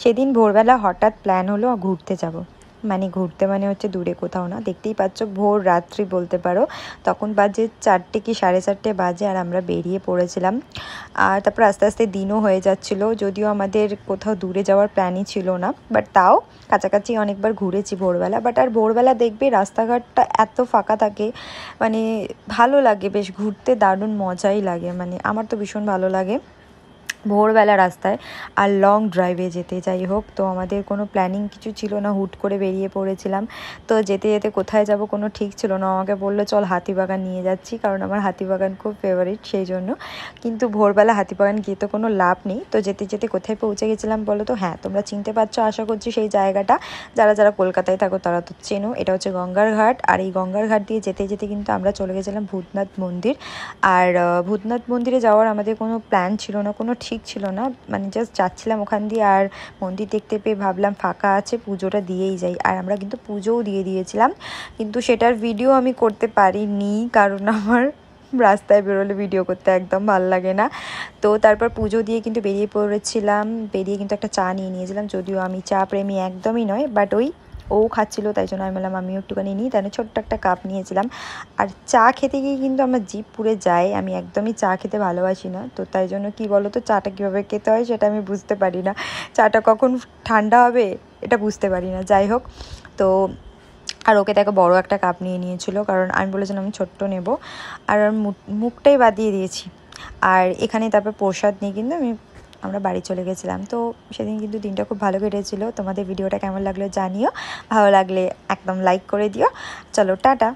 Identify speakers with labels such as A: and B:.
A: সেদিন ভোরবেলা হঠাৎ প্ল্যান হলো ঘুরতে যাব, মানে ঘুরতে মানে হচ্ছে দূরে কোথাও না, দেখতেই পাচ্ছ ভোর রাত্রি বলতে পারো, তখন বাজে 4টে কি 4:30 বাজে, আর আমরা বেরিয়ে পড়েছিলাম। আর তারপর আস্তে আস্তে দিনও হয়ে যাচ্ছিলো, যদিও আমাদের কোথাও দূরে যাওয়ার প্ল্যানই ছিল না, বাট তাও কাছাকাছি অনেকবার ঘুরেছি ভোরবেলা। বাট আর ভোরবেলা দেখবে রাস্তাঘাটটা এত ফাঁকা থাকে, মানে ভালো লাগে, বেশ ঘুরতে দারুণ মজাই লাগে, মানে আমার তো ভীষণ ভালো লাগে ভোরবেলা রাস্তায় আর লং ড্রাইভে যেতে। যাই হোক, তো আমাদের কোনো প্ল্যানিং কিছু ছিল না, হুট করে বেরিয়ে পড়েছিলাম। তো যেতে যেতে কোথায় যাব কোনো ঠিক ছিল না, আমাকে বললো চল হাতিবাগান নিয়ে যাচ্ছি, কারণ আমার হাতিবাগান খুব ফেভারিট সেই জন্য। কিন্তু ভোরবেলা হাতিবাগান গিয়ে তো কোনো লাভ নেই, তো যেতে যেতে কোথায় পৌঁছে গেছিলাম বলো তো? হ্যাঁ, তোমরা চিনতে পারছো আশা করছি সেই জায়গাটা, যারা যারা কলকাতায় থাকো তারা তো চেনো, এটা হচ্ছে গঙ্গার ঘাট। আর এই গঙ্গার ঘাট দিয়ে যেতে যেতে কিন্তু আমরা চলে গেছিলাম ভূতনাথ মন্দির। আর ভূতনাথ মন্দিরে যাওয়ার আমাদের কোনো প্ল্যান ছিল না, কোনো ঠিক ছিল না, মানে জাস্ট যাচ্ছিলাম ওখান দিয়ে, আর মন্দির দেখতে পেয়ে ভাবলাম ফাঁকা আছে, পুজোটা দিয়েই যাই। আর আমরা কিন্তু পুজোও দিয়ে দিয়েছিলাম, কিন্তু সেটার ভিডিও আমি করতে পারিনি, কারণ আমার রাস্তায় বেরোলে ভিডিও করতে একদম ভালো লাগে না। তো তারপর পুজো দিয়ে কিন্তু বেরিয়ে পড়েছিলাম, বেরিয়ে কিন্তু একটা চা নিয়ে নিয়েছিলাম, যদিও আমি চা প্রেমী একদমই নয়, বাট ওই ও খাচ্ছিল তাই জন্য আমি বললাম আমিও একটুখানি নিই, তাই ছোট্ট একটা কাপ নিয়েছিলাম। আর চা খেতে গিয়ে কিন্তু আমার জিভ পুড়ে যায়, আমি একদমই চা খেতে ভালোবাসি না, তো তাই জন্য কি বলো তো, চাটা কীভাবে খেতে হয় সেটা আমি বুঝতে পারি না, চাটা কখন ঠান্ডা হবে এটা বুঝতে পারি না। যাই হোক, তো আর ওকে দেখো বড় একটা কাপ নিয়ে নিয়েছিল, কারণ আমি বলেছিলাম আমি ছোট্ট নেব, আর মুখটাই বাদিয়ে দিয়েছি। আর এখানে তারপর প্রসাদ নিয়ে কিন্তু আমরা বাড়ি চলে গেছিলাম। তো সেদিন কিন্তু দিনটা খুব ভালো কেটেছিল। তোমাদের ভিডিওটা কেমন লাগলো জানিও, ভালো লাগলে একদম লাইক করে দিও। চলো টাটা।